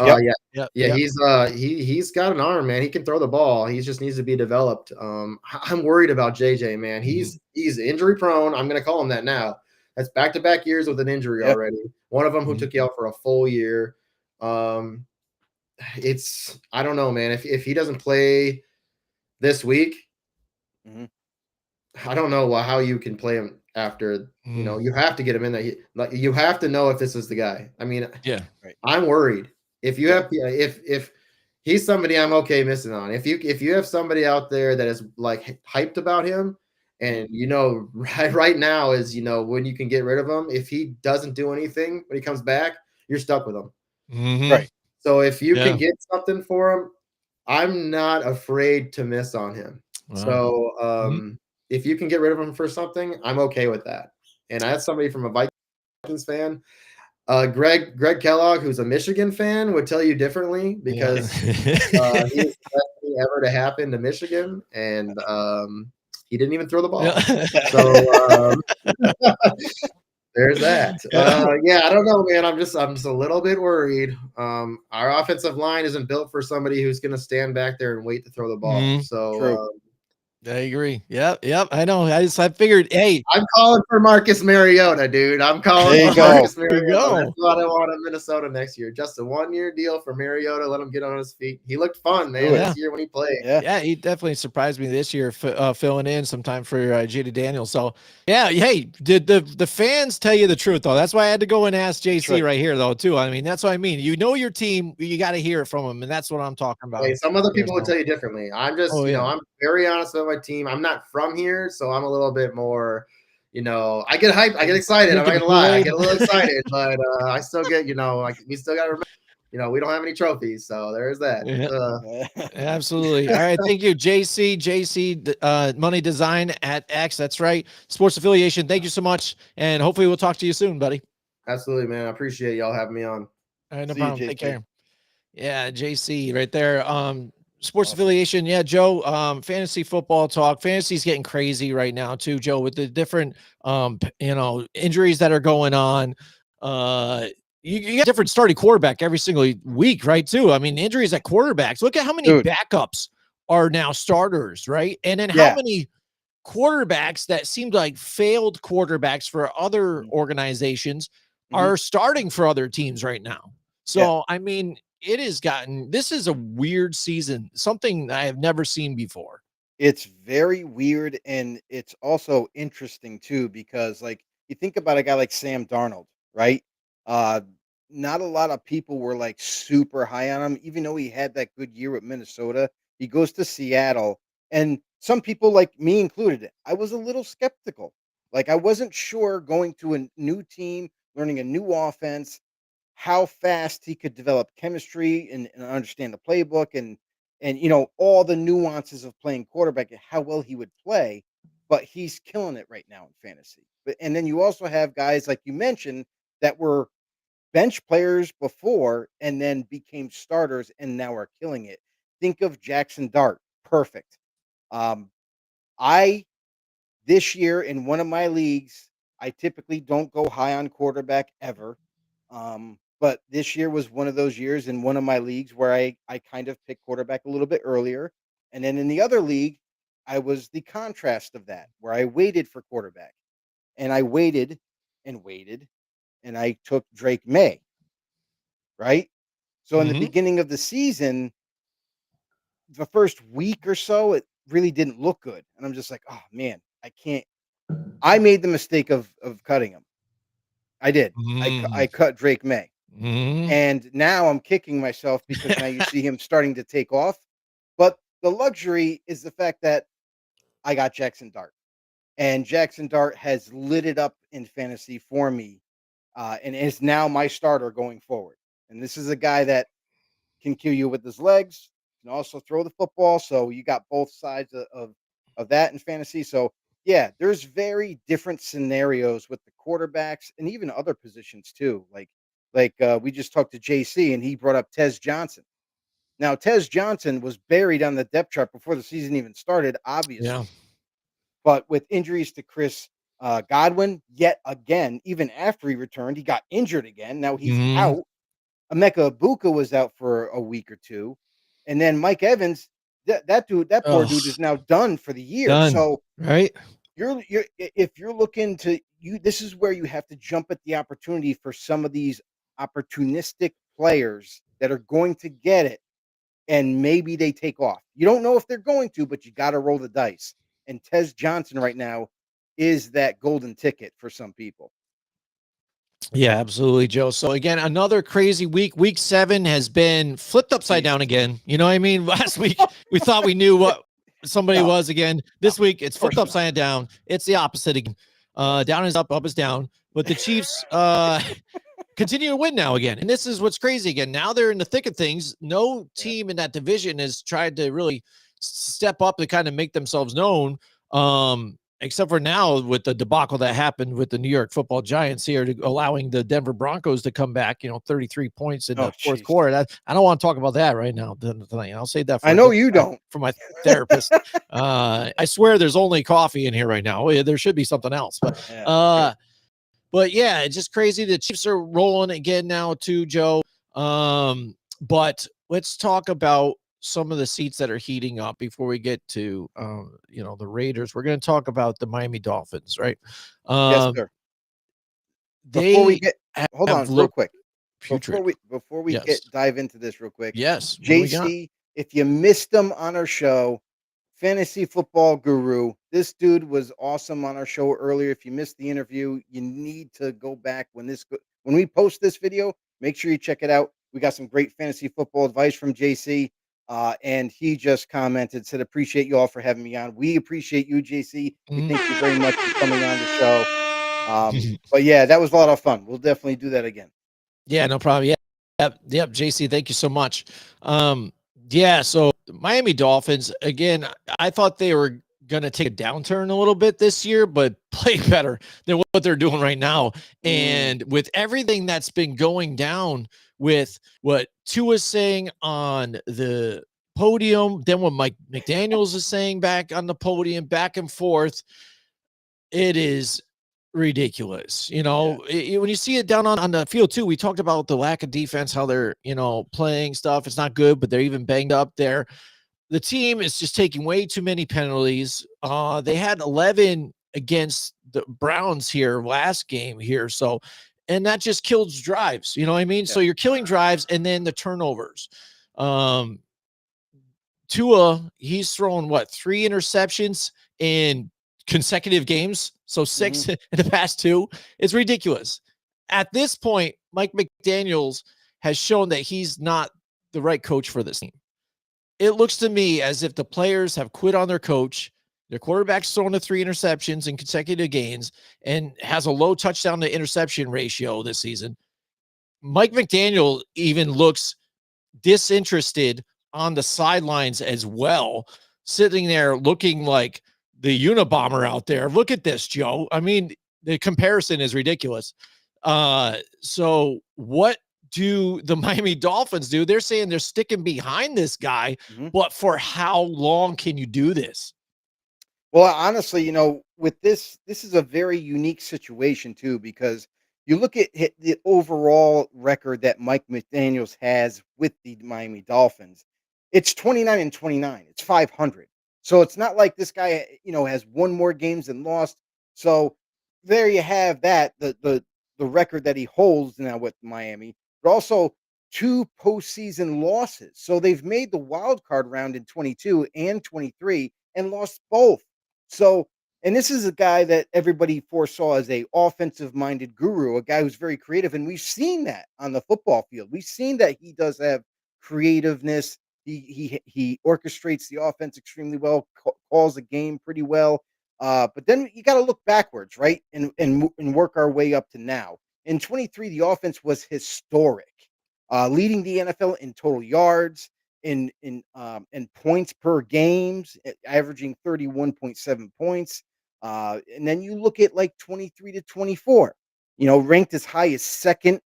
got an arm, man. He can throw the ball. He just needs to be developed. I'm worried about JJ, man. He's injury prone. I'm gonna call him that now. That's back-to-back years with an injury already. One of them who took you out for a full year. I don't know, man. If he doesn't play this week, I don't know how you can play him after. You know, you have to get him in there. You have to know if this is the guy. I mean, I'm worried. If you have, if he's somebody I'm okay missing on. If you have somebody out there that is like hyped about him. And, you know, right now is, you know, when you can get rid of him. If he doesn't do anything when he comes back, you're stuck with him. Right. So if you can get something for him, I'm not afraid to miss on him. Wow. So if you can get rid of him for something, I'm okay with that. And that's somebody from a Vikings fan. Greg Kellogg, who's a Michigan fan, would tell you differently, because he's the best thing ever to happen to Michigan. And he didn't even throw the ball. So there's that. I don't know, man. I'm just a little bit worried. Our offensive line isn't built for somebody who's going to stand back there and wait to throw the ball. So I agree. Yep. I know. I figured, hey, I'm calling for Marcus Mariota, dude. I'm calling There you for go. Marcus there you Mariota. That's go. what I want in Minnesota next year. Just a 1-year deal for Mariota. Let him get on his feet. He looked fun, man, do it. Yeah. this year when he played. Yeah. Yeah, he definitely surprised me this year, filling in sometime for JD Daniels. So, yeah, hey, did the fans tell you the truth though? That's why I had to go and ask JC right here though too. I mean, that's what I mean. You know your team, you got to hear it from them, and that's what I'm talking about. Hey, some other Here, people would so. tell you differently. I'm just, Oh yeah. I'm very honest with my team. I'm not from here, so I'm a little bit more, I get hyped, I get excited. I'm not Drinking the gonna lie, I Kool-Aid. get a little excited, but I still get, we still got to remember, we don't have any trophies, so there's that. Yeah. Absolutely. All right. Thank you, JC, Money Design at X. That's right. Sports affiliation. Thank you so much. And hopefully we'll talk to you soon, buddy. Absolutely, man. I appreciate y'all having me on. All right. No See you, problem. Take JC. care. Yeah. JC right there. Sports affiliation. Yeah. Joe, fantasy football talk. Fantasy's getting crazy right now too, Joe, with the different, injuries that are going on. You get different starting quarterback every single week, right? Too. I mean, injuries at quarterbacks. Look at how many backups are now starters, right? And then how many quarterbacks that seemed like failed quarterbacks for other organizations are starting for other teams right now. So, I mean, this is a weird season, something I have never seen before. It's very weird, and it's also interesting too because, like, you think about a guy like Sam Darnold, right? Uh, Not a lot of people were like super high on him, even though he had that good year with Minnesota. He goes to Seattle, and some people, like me included, I was a little skeptical. Like, I wasn't sure going to a new team, learning a new offense, how fast he could develop chemistry and understand the playbook and all the nuances of playing quarterback and how well he would play, but he's killing it right now in fantasy. But and then you also have guys like you mentioned that were bench players before and then became starters and now are killing it. Think of Jackson Dart, perfect. Um, I This year in one of my leagues, I typically don't go high on quarterback ever. But this year was one of those years in one of my leagues where I kind of picked quarterback a little bit earlier. And then in the other league, I was the contrast of that, where I waited for quarterback. And I waited and waited and I took Drake May, right? So in the Mm-hmm. beginning of the season, the first week or so, it really didn't look good. And I'm just like, oh man, I can't. I made the mistake of cutting him. I did. I cut Drake May. And now I'm kicking myself because now you see him starting to take off. But the luxury is the fact that I got Jackson Dart. And Jackson Dart has lit it up in fantasy for me, and is now my starter going forward. And this is a guy that can kill you with his legs, can also throw the football. So you got both sides of that in fantasy. So yeah, there's very different scenarios with the quarterbacks and even other positions too. Like we just talked to JC and he brought up Tez Johnson. Now Tez Johnson was buried on the depth chart before the season even started, Yeah. obviously. But with injuries to Chris Godwin, yet again, even after he returned, he got injured again. Now he's out. Emeka Ibuka was out for a week or two, and then Mike Evans, that poor dude is now done for the year. Done. So Right. if you're looking to this is where you have to jump at the opportunity for some of these opportunistic players that are going to get it, and maybe they take off. You don't know if they're going to, but you got to roll the dice. And Tez Johnson right now is that golden ticket for some people. Yeah, absolutely, Joe. So again, another crazy week. Week 7 has been flipped upside down again. You know what I mean? Last week we thought we knew what somebody was again. This week it's flipped upside down. It's the opposite again. Down is up, up is down. But the Chiefs continue to win now again. And this is what's crazy again. Now they're in the thick of things. No team in that division has tried to really step up to kind of make themselves known. Except for now with the debacle that happened with the New York Football Giants here, allowing the Denver Broncos to come back, 33 points in the fourth quarter. I don't want to talk about that right now tonight. I'll save that for I know you don't. For my therapist. I swear there's only coffee in here right now. There should be something else. But yeah, it's just crazy. The Chiefs are rolling again now too, Joe. But let's talk about some of the seats that are heating up before we get to, the Raiders. We're going to talk about the Miami Dolphins, right? Yes, Um, sir. Before we they get hold have on real looked quick. putrid. Before we Yes. get dive into this real quick, Yes. What do we got? JC, if you missed him on our show, fantasy football guru, this dude was awesome on our show earlier. If you missed the interview, you need to go back when we post this video. Make sure you check it out. We got some great fantasy football advice from JC, and he just commented, said, "Appreciate you all for having me on." We appreciate you, JC. We Mhm. thank you very much for coming on the show. But yeah, that was a lot of fun. We'll definitely do that again. Yeah, no problem. Yeah. Yep. JC, thank you so much. Yeah, so Miami Dolphins, again, I thought they were going to take a downturn a little bit this year, but play better than what they're doing right now. And with everything that's been going down with what Tua's saying on the podium, then what Mike McDaniels is saying back on the podium, back and forth, it is ridiculous. When you see it down on the field too, we talked about the lack of defense, how they're, playing stuff. It's not good, but they're even banged up there. The team is just taking way too many penalties. They had 11 against the Browns here last game here. So, and that just kills drives. You know what I mean? Yeah. So you're killing drives and then the turnovers. Tua, he's thrown what, 3 interceptions in consecutive games, so 6 in the past 2. It's ridiculous. At this point, Mike McDaniels has shown that he's not the right coach for this team. It looks to me as if the players have quit on their coach. Their quarterback's thrown to 3 interceptions in consecutive games and has a low touchdown to interception ratio this season. Mike McDaniel even looks disinterested on the sidelines as well, sitting there looking like the Unabomber out there. Look at this, Joe. I mean, the comparison is ridiculous. So what do the Miami Dolphins do? They're saying they're sticking behind this guy, but for how long can you do this? Well, honestly, with this is a very unique situation too, because you look at the overall record that Mike McDaniels has with the Miami Dolphins. It's 29-29. It's 500. So it's not like this guy, has won more games than lost. So there you have that the record that he holds now with Miami, but also 2 postseason losses. So they've made the wild card round in 22 and 23 and lost both. So, and this is a guy that everybody foresaw as a offensive minded guru, a guy who's very creative. And we've seen that on the football field. We've seen that he does have creativeness. He orchestrates the offense extremely well, calls a game pretty well. But then you got to look backwards, right? And work our way up to now. In 23, the offense was historic, leading the NFL in total yards, in points per games, averaging 31.7 points. And then you look at like 23 to 24, ranked as high as second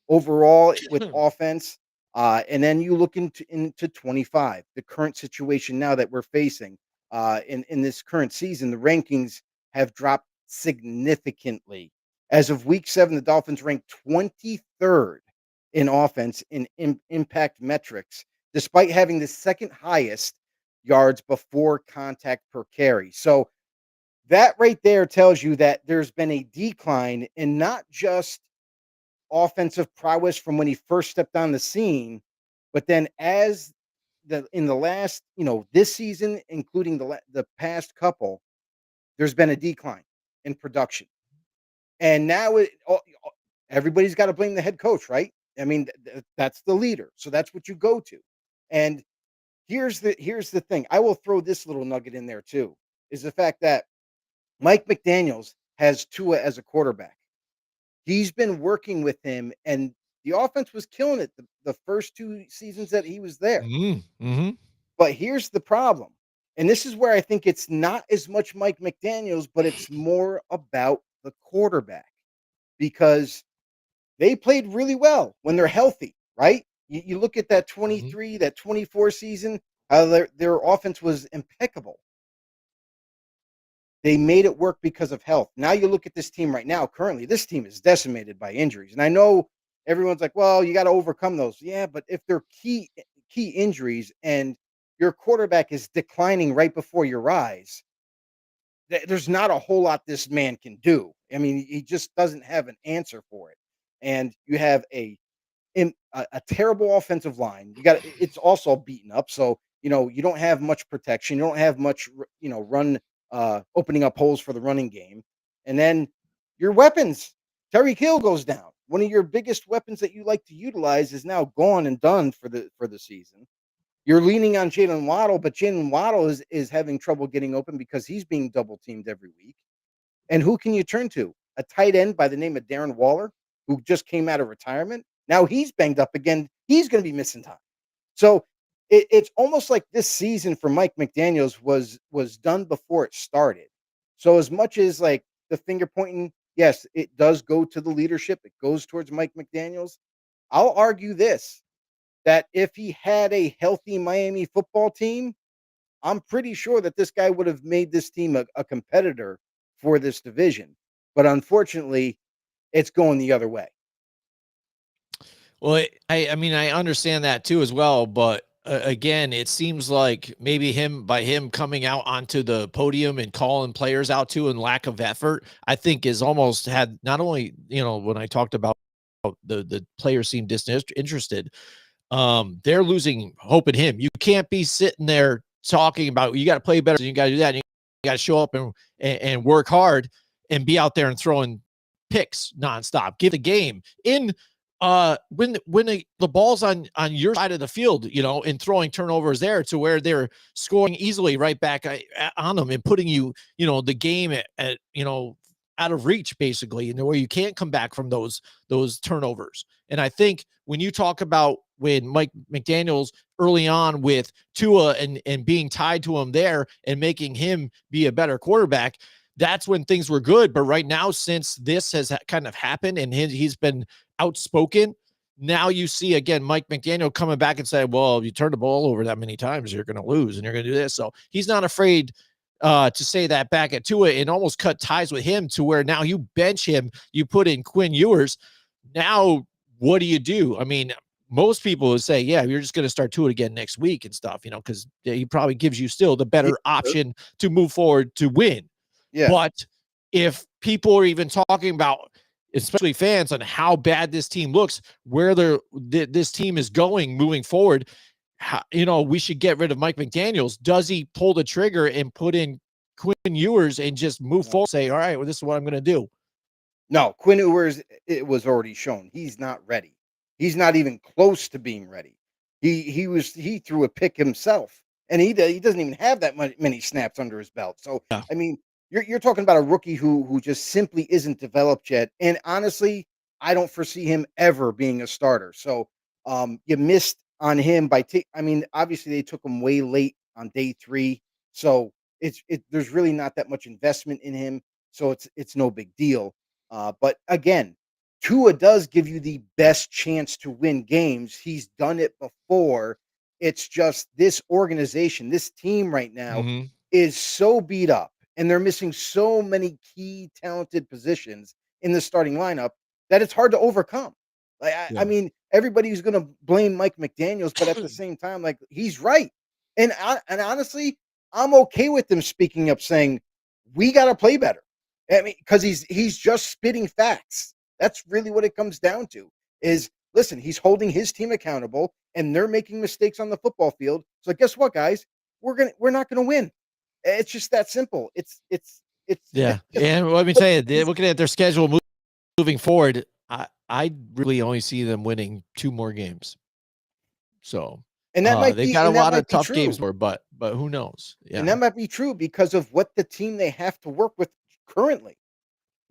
overall with offense. And then you look into 25, the current situation now that we're facing in this current season, the rankings have dropped significantly. As of week 7, the Dolphins ranked 23rd in offense in impact metrics, despite having the second highest yards before contact per carry. So that right there tells you that there's been a decline in not just offensive prowess from when he first stepped on the scene, but then as in the last, this season, including the past couple, there's been a decline in production. And now everybody's got to blame the head coach, right? I mean, that's the leader. So that's what you go to. And here's the thing. I will throw this little nugget in there too, is the fact that Mike McDaniels has Tua as a quarterback. He's been working with him, and the offense was killing it the first 2 seasons that he was there. But here's the problem, and this is where I think it's not as much Mike McDaniels, but it's more about the quarterback, because they played really well when they're healthy, right? You look at that 23, that 24 season, how their offense was impeccable. They made it work because of health. Now you look at this team right now, currently, this team is decimated by injuries. And I know everyone's like, well, you got to overcome those. Yeah, but if they're key injuries and your quarterback is declining right before your eyes, there's not a whole lot this man can do. I mean, he just doesn't have an answer for it. And you have a terrible offensive line. It's also beaten up, so you don't have much protection. You don't have much, run opening up holes for the running game, and then your weapons. Terry Hill goes down. One of your biggest weapons that you like to utilize is now gone and done for the season. You're leaning on Jalen Waddle, but Jalen Waddle is having trouble getting open because he's being double teamed every week. And who can you turn to? A tight end by the name of Darren Waller, who just came out of retirement. Now he's banged up again. He's going to be missing time. So it's almost like this season for Mike McDaniels was done before it started. So as much as like the finger pointing, yes, it does go to the leadership. It goes towards Mike McDaniels. I'll argue this, that if he had a healthy Miami football team, I'm pretty sure that this guy would have made this team a competitor for this division. But unfortunately, it's going the other way. Well, I mean, I understand that too as well, but again, it seems like maybe by him coming out onto the podium and calling players out too, and lack of effort, I think is almost had not only, when I talked about the players seem disinterested, they're losing hope in him. You can't be sitting there talking about you got to play better, you got to do that, and you got to show up and work hard and be out there and throwing picks nonstop. Give the game in when the ball's on your side of the field, and throwing turnovers there to where they're scoring easily right back on them and putting the game at out of reach, basically, where you can't come back from those turnovers. And I think when you talk about when Mike McDaniels early on with Tua and being tied to him there and making him be a better quarterback, that's when things were good. But right now, since this has kind of happened and he's been outspoken, now you see again Mike McDaniel coming back and saying, well, if you turn the ball over that many times, you're going to lose and you're going to do this. So he's not afraid to say that back at Tua and almost cut ties with him to where now you bench him, you put in Quinn Ewers. Now, what do you do? I mean, most people would say, yeah, you're just going to start Tua again next week and stuff, because he probably gives you still the better option to move forward to win. Yeah. But if people are even talking about, especially fans, on how bad this team looks, where this team is going moving forward, we should get rid of Mike McDaniels. Does he pull the trigger and put in Quinn Ewers and just move forward? Say, all right, well, this is what I'm going to do. No, Quinn Ewers, it was already shown he's not ready. He's not even close to being ready. He threw a pick himself, and he doesn't even have that many snaps under his belt. So yeah. I mean, you're talking about a rookie who just simply isn't developed yet. And honestly, I don't foresee him ever being a starter. So you missed on him obviously they took him way late on day 3. So there's really not that much investment in him. So it's no big deal. But again, Tua does give you the best chance to win games. He's done it before. It's just this organization, this team right now is so beat up, and they're missing so many key talented positions in the starting lineup that it's hard to overcome. I mean, everybody's going to blame Mike McDaniels, but at the same time, like, he's right. And honestly, I'm okay with them speaking up saying, we got to play better. I mean, because he's just spitting facts. That's really what it comes down to is, listen, he's holding his team accountable and they're making mistakes on the football field. So guess what, guys? We're not going to win. It's just that simple. It's yeah. And let me tell you, looking at their schedule moving forward, I really only see them winning 2 more games. So, and that might they've got a lot of tough games more, but who knows? Yeah. And that might be true because of what the team they have to work with currently.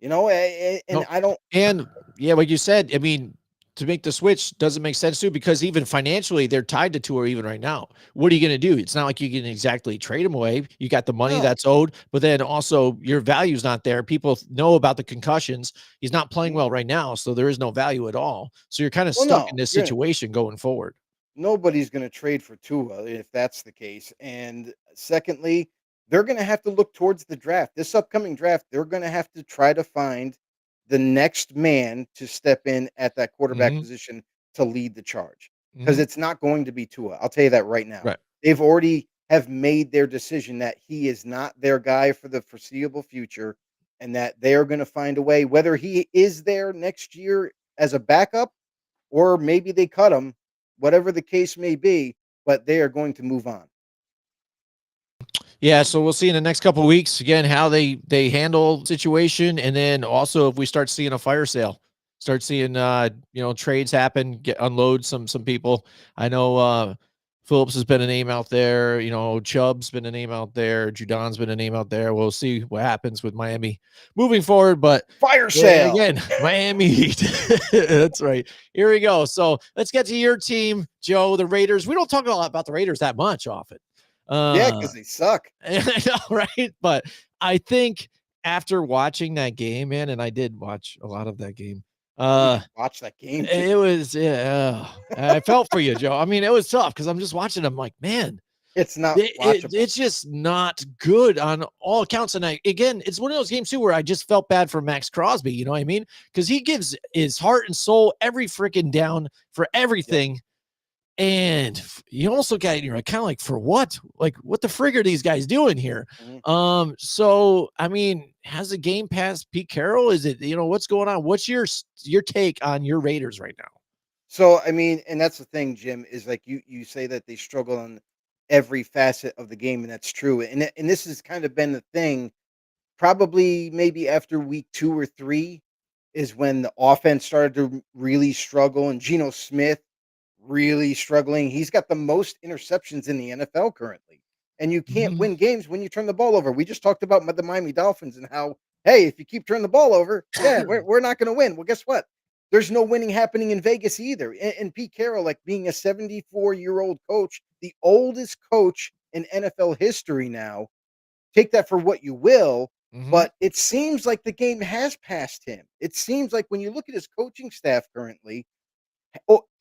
I don't. And yeah, like you said, I mean, to make the switch doesn't make sense too, because even financially they're tied to Tua even right now. What are you going to do? It's not like you can exactly trade him away. You got the money that's owed, but then also your value's not there. People know about the concussions. He's not playing well right now, so there is no value at all. So you're kind of stuck in this situation going forward. Nobody's going to trade for Tua if that's the case. And secondly, they're going to have to look towards the draft. This upcoming draft, they're going to have to try to find the next man to step in at that quarterback position to lead the charge, because it's not going to be Tua. I'll tell you that right now. Right. They've already have made their decision that he is not their guy for the foreseeable future, and that they are gonna find a way, whether he is there next year as a backup or maybe they cut him, whatever the case may be, but they are going to move on. Yeah, so we'll see in the next couple of weeks again how they handle the situation, and then also if we start seeing a fire sale, start seeing trades happen, get unload some people. I know Phillips has been a name out there. Chubb's been a name out there. Judon's been a name out there. We'll see what happens with Miami moving forward, but Fire yeah, sale. again, Miami Heat. That's right. Here we go. So let's get to your team, Joe, the Raiders. We don't talk a lot about the Raiders that much often. Yeah, because they suck. I know, right? But I think after watching that game, man, and I did watch a lot of that game. Watch that game, too. It was, yeah. I felt for you, Joe. I mean, it was tough because I'm just watching. I'm like, man, It's not watchable. it's just not good on all accounts. And again, it's one of those games too where I just felt bad for Max Crosby. You know what I mean? Because he gives his heart and soul every freaking down for everything. And you also got, you're kind of like, for what? Like, what the frig are these guys doing here? Mhm. So I mean, has the game passed Pete Carroll? Is it, what's going on? What's your take on your Raiders right now? So, I mean, and that's the thing, Jim, is like you say that they struggle on every facet of the game, and that's true. And this has kind of been the thing, probably maybe after week 2 or 3 is when the offense started to really struggle, and Geno Smith really struggling. He's got the most interceptions in the NFL currently. And you can't Mhm. win games when you turn the ball over. We just talked about the Miami Dolphins and how, hey, if you keep turning the ball over, yeah, we're not going to win. Well, guess what? There's no winning happening in Vegas either. And Pete Carroll, like being a 74-year-old coach, the oldest coach in NFL history now, take that for what you will, Mhm. but it seems like the game has passed him. It seems like when you look at his coaching staff currently,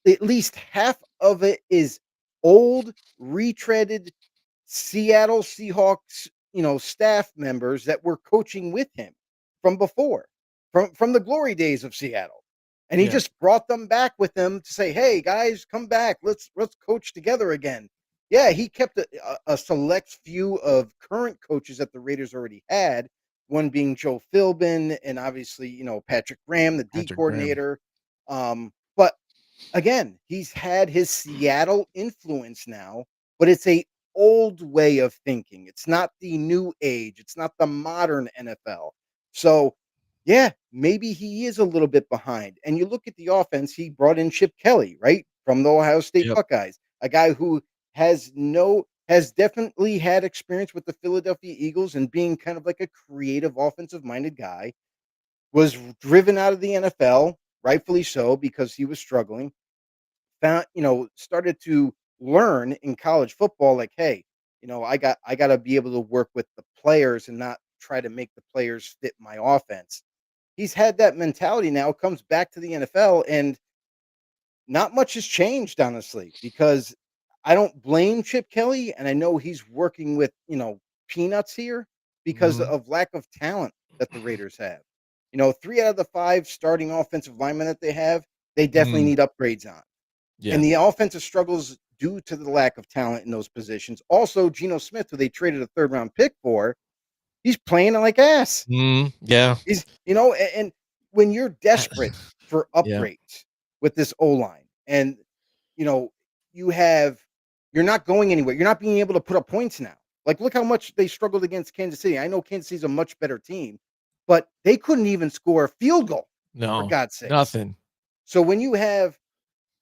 at least half of it is old, retreaded Seattle Seahawks, staff members that were coaching with him from before, from the glory days of Seattle. And he Yeah. just brought them back with him to say, "Hey guys, come back. Let's coach together again." Yeah, he kept a select few of current coaches that the Raiders already had, one being Joe Philbin and obviously, Patrick Graham, the D Patrick Graham. coordinator. But again, he's had his Seattle influence now, but it's a old way of thinking. It's not the new age. It's not the modern NFL. So, yeah, maybe he is a little bit behind. And you look at the offense, he brought in Chip Kelly, right? From the Ohio State Yep. Buckeyes, a guy who has definitely had experience with the Philadelphia Eagles and being kind of like a creative offensive minded guy, was driven out of the NFL, rightfully so, because he was struggling, started to learn in college football, like, hey, I got to be able to work with the players and not try to make the players fit my offense. He's had that mentality now, comes back to the NFL, and not much has changed, honestly, because I don't blame Chip Kelly, and I know he's working with, peanuts here because Mhm. of lack of talent that the Raiders have. 3 out of the 5 starting offensive linemen that they have, they definitely Mhm. need upgrades on. Yeah. And the offensive struggles due to the lack of talent in those positions. Also, Geno Smith, who they traded a third round pick for, he's playing like ass. Mhm. Yeah. He's, and when you're desperate for Yeah. upgrades with this O line, and you know, you have, you're not going anywhere. You're not being able to put up points now. Like, look how much they struggled against Kansas City. I know Kansas City's a much better team, but they couldn't even score a field goal, for No, God's sakes. nothing. So when you have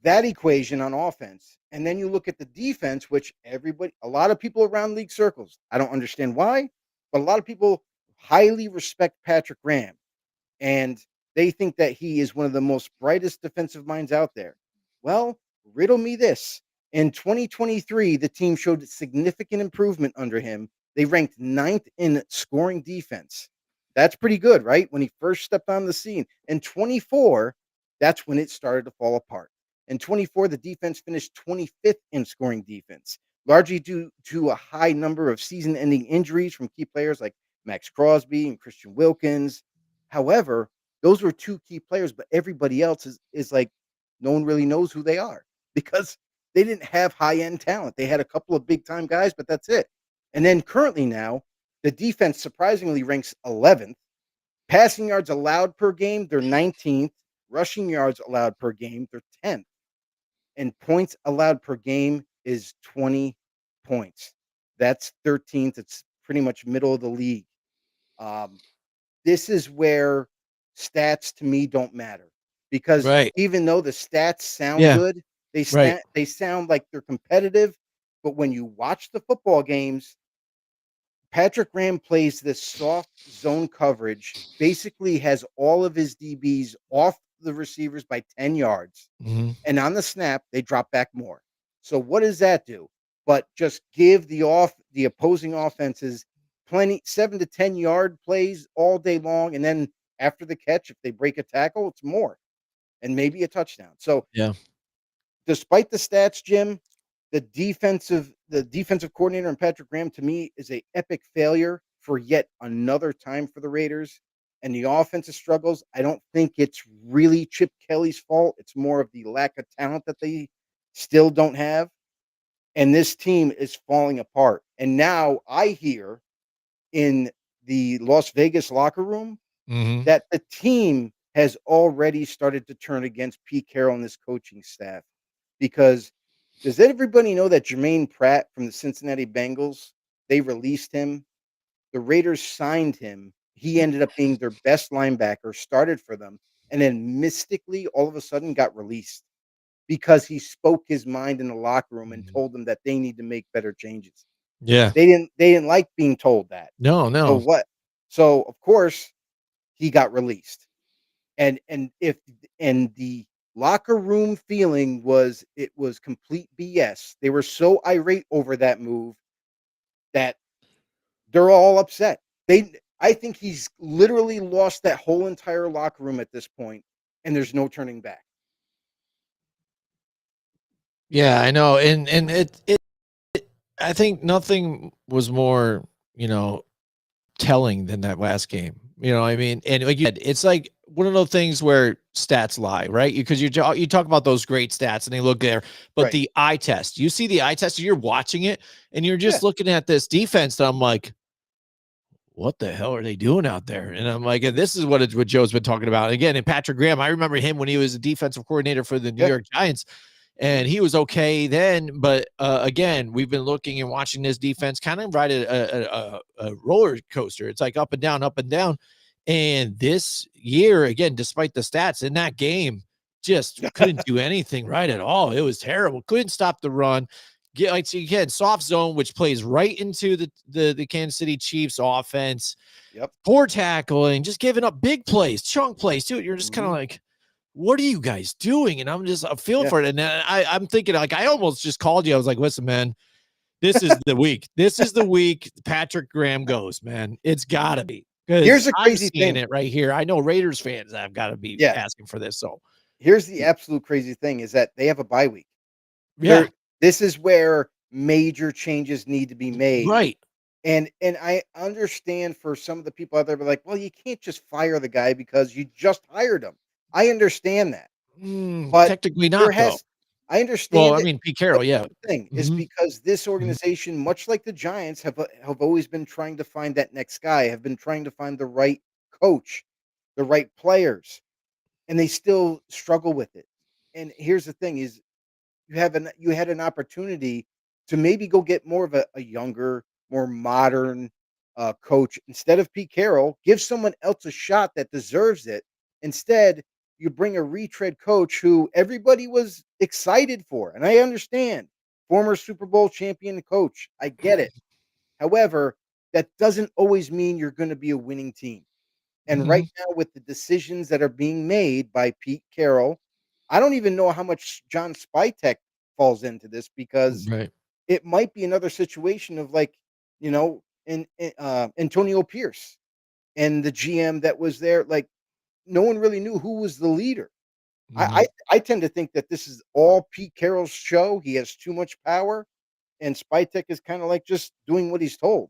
that equation on offense, and then you look at the defense, which a lot of people around league circles, I don't understand why, but a lot of people highly respect Patrick Graham, and they think that he is one of the most brightest defensive minds out there. Well, riddle me this. In 2023, the team showed significant improvement under him. They ranked ninth in scoring defense. That's pretty good, right? When he first stepped on the scene. In 24, that's when it started to fall apart. In 24, the defense finished 25th in scoring defense, largely due to a high number of season ending injuries from key players like Max Crosby and Christian Wilkins. However, those were 2 key players, but everybody else is like, no one really knows who they are because they didn't have high-end talent. They had a couple of big-time guys, but that's it. And then currently now, the defense surprisingly ranks 11th. Passing yards allowed per game, they're 19th. Rushing yards allowed per game, they're 10th. And points allowed per game is 20 points. That's 13th. It's pretty much middle of the league. Um, this is where stats to me don't matter because Right. even though the stats sound Yeah. good, Right. they sound like they're competitive, but when you watch the football games, Patrick Graham plays this soft zone coverage, basically has all of his DBs off the receivers by 10 yards, Mhm. and on the snap, they drop back more. So what does that do? But just give the opposing offenses plenty 7 to 10-yard plays all day long, and then after the catch, if they break a tackle, it's more and maybe a touchdown. So Yeah. despite the stats, Jim, the defensive coordinator and Patrick Graham to me is a epic failure for yet another time for the Raiders. And the offensive struggles, I don't think it's really Chip Kelly's fault. It's more of the lack of talent that they still don't have. And this team is falling apart. And now I hear in the Las Vegas locker room Mhm. that the team has already started to turn against Pete Carroll and his coaching staff because does everybody know that Jermaine Pratt from the Cincinnati Bengals, they released him? The Raiders signed him. He ended up being their best linebacker, started for them, and then mystically all of a sudden got released because he spoke his mind in the locker room and Mhm. told them that they need to make better changes. Yeah. They didn't like being told that. No, So no. what? So of course he got released. And if and the locker room feeling was it was complete BS. They were so irate over that move that they're all upset. I think he's literally lost that whole entire locker room at this point, and there's no turning back. Yeah, I know. And it I think nothing was more, you know, telling than that last game. You know what I mean? And like you said, it's like one of those things where stats lie, right? Because you talk about those great stats and they look there, but Right. the eye test, you see the eye test, you're watching it and you're Yeah. just looking at this defense. And I'm like, what the hell are they doing out there? And I'm like, and this is what Joe's been talking about again. And Patrick Graham, I remember him when he was a defensive coordinator for the New Yeah. York Giants, and he was okay then. But again, we've been looking and watching this defense kind of ride a roller coaster. It's like up and down, up and down. And this year, again, despite the stats in that game, just couldn't do anything right at all. It was terrible. Couldn't stop the run. Get like so again, soft zone, which plays right into the Kansas City Chiefs offense. Yep. Poor tackling, just giving up big plays, chunk plays too. You're just kind of Mhm. like, what are you guys doing? And I'm feeling Yeah. for it. And then I'm thinking, like, I almost just called you. I was like, listen, man, this is the week. This is the week Patrick Graham goes, man. It's gotta be because Here's the I'm crazy seeing thing. it right here. I know Raiders fans have got to be Yeah. asking for this. So Here's the absolute crazy thing is that they have a bye week. yeah, There this is where major changes need to be made. right. And I understand for some of the people out there be like, "Well, you can't just fire the guy because you just hired him." I understand that. But Technically there not though. has I Well, I understand it, mean, Pete but Carroll, yeah. the thing is Mhm, because this mhm, organization, much like the Giants, have always been trying to find that next guy, have been trying to find the right coach, the right players, and they still struggle with it. And here's the thing is you had an opportunity to maybe go get more of a younger, more modern coach instead of Pete Carroll. Give someone else a shot that deserves it. Instead, you bring a retread coach who everybody was excited for, and I understand. Former Super Bowl champion coach, I get it. However, that doesn't always mean you're going to be a winning team. And right mhm. now, with the decisions that are being made by Pete Carroll, I don't even know how much John Spytek falls into this because Right. it might be another situation of like, Antonio Pierce and the GM that was there. Like, no one really knew who was the leader. Mhm. I tend to think that this is all Pete Carroll's show. He has too much power, and Spytek is kind of like just doing what he's told.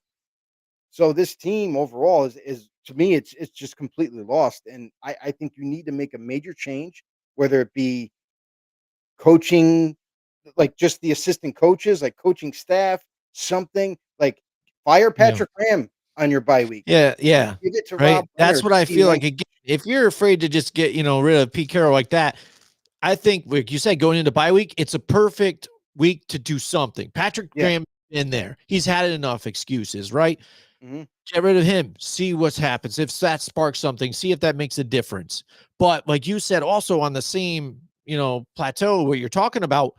So this team overall is to me, it's just completely lost, and I think you need to make a major change, whether it be coaching like just the assistant coaches, like coaching staff, something like fire Yeah. Patrick Graham on your bye week. Yeah, yeah. Give it to Right. Rob That's Brenner what to I be feel like. mentored. Again, if you're afraid to just get, rid of Pete Carroll like that, I think, like you said, going into bye week, it's a perfect week to do something. Patrick Yeah. Graham in there. He's had enough excuses, right? Mhm. Get rid of him. See what happens. If that sparks something, see if that makes a difference. But like you said, also on the same, plateau what you're talking about,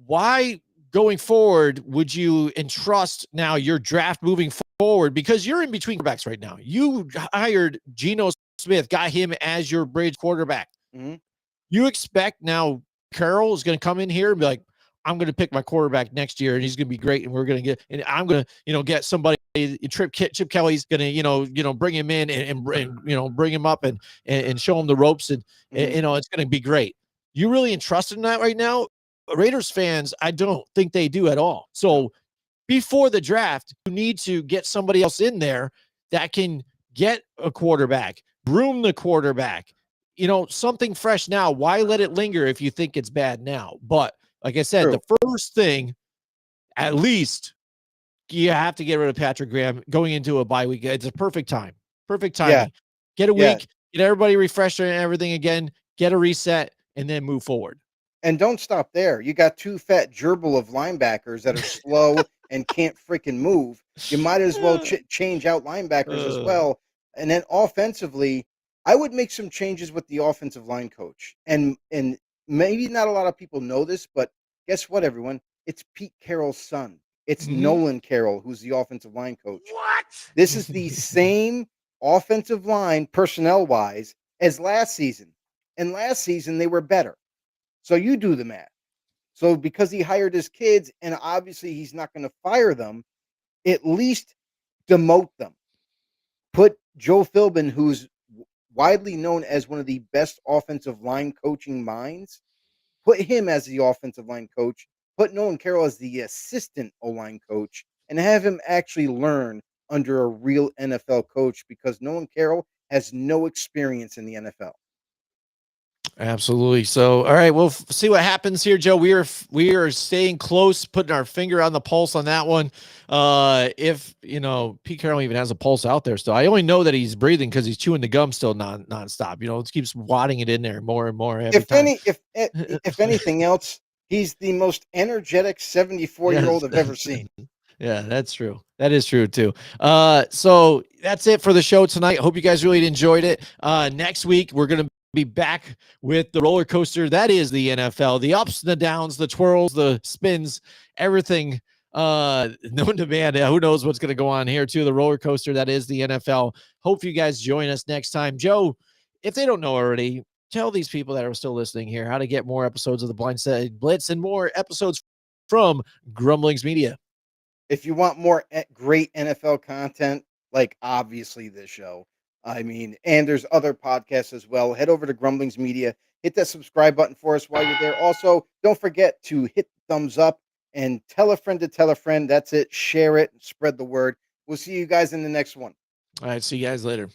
why going forward would you entrust now your draft moving forward? Because you're in between quarterbacks right now. You hired Geno Smith, got him as your bridge quarterback. Mhm. You expect now Carroll is going to come in here and be like, I'm going to pick my quarterback next year and he's going to be great. And we're going to and I'm going to, get somebody. Chip Kelly's going to, bring him in and bring him up and show him the ropes and Mhm. it's going to be great. You really entrusted in that right now? Raiders fans, I don't think they do at all. No. So before the draft, you need to get somebody else in there that can get a quarterback, groom the quarterback, something fresh now. Why let it linger if you think it's bad now? But like I said, True. the first thing, at least, you have to get rid of Patrick Graham going into a bye week. It's a perfect time. Perfect Yeah. timing. Get a Yeah. week, get everybody refreshed and everything again, get a reset, and then move forward. And don't stop there. You got 2 fat gerbil of linebackers that are slow and can't freaking move. You might as well change out linebackers as well. And then offensively, I would make some changes with the offensive line coach. And maybe not a lot of people know this, but guess what, everyone? It's Pete Carroll's son. It's Mhm. Nolan Carroll, who's the offensive line coach. What? This is the same offensive line personnel-wise as last season. And last season, they were better. So you do the math. So because he hired his kids and obviously he's not going to fire them, at least demote them. Put Joe Philbin, who's widely known as one of the best offensive line coaching minds, put him as the offensive line coach. Put Nolan Carroll as the assistant O-line coach and have him actually learn under a real NFL coach because Nolan Carroll has no experience in the NFL. Absolutely. So, all right, we'll see what happens here, Joe. We are staying close, putting our finger on the pulse on that one. If Pete Carroll even has a pulse out there still, I only know that he's breathing because he's chewing the gum still nonstop. It keeps wadding it in there more and more every time. If anything else, he's the most energetic 74-year-old I've ever seen. Yeah, that's true. That is true too. So that's it for the show tonight. Hope you guys really enjoyed it. Next week we're gonna be back with the roller coaster that is the NFL, the ups, the downs, the twirls, the spins, everything known to man. Who knows what's going to go on here too? The roller coaster that is the NFL. Hope you guys join us next time. Joe, if they don't know already, tell these people that are still listening here how to get more episodes of the Blindside Blitz and more episodes from Grumblings Media. If you want more great NFL content, like obviously this show, and there's other podcasts as well, head over to Grumblings Media, hit that subscribe button for us while you're there. Also, don't forget to hit the thumbs up and tell a friend to tell a friend. That's it. Share it and spread the word. We'll see you guys in the next one. All right, see you guys later.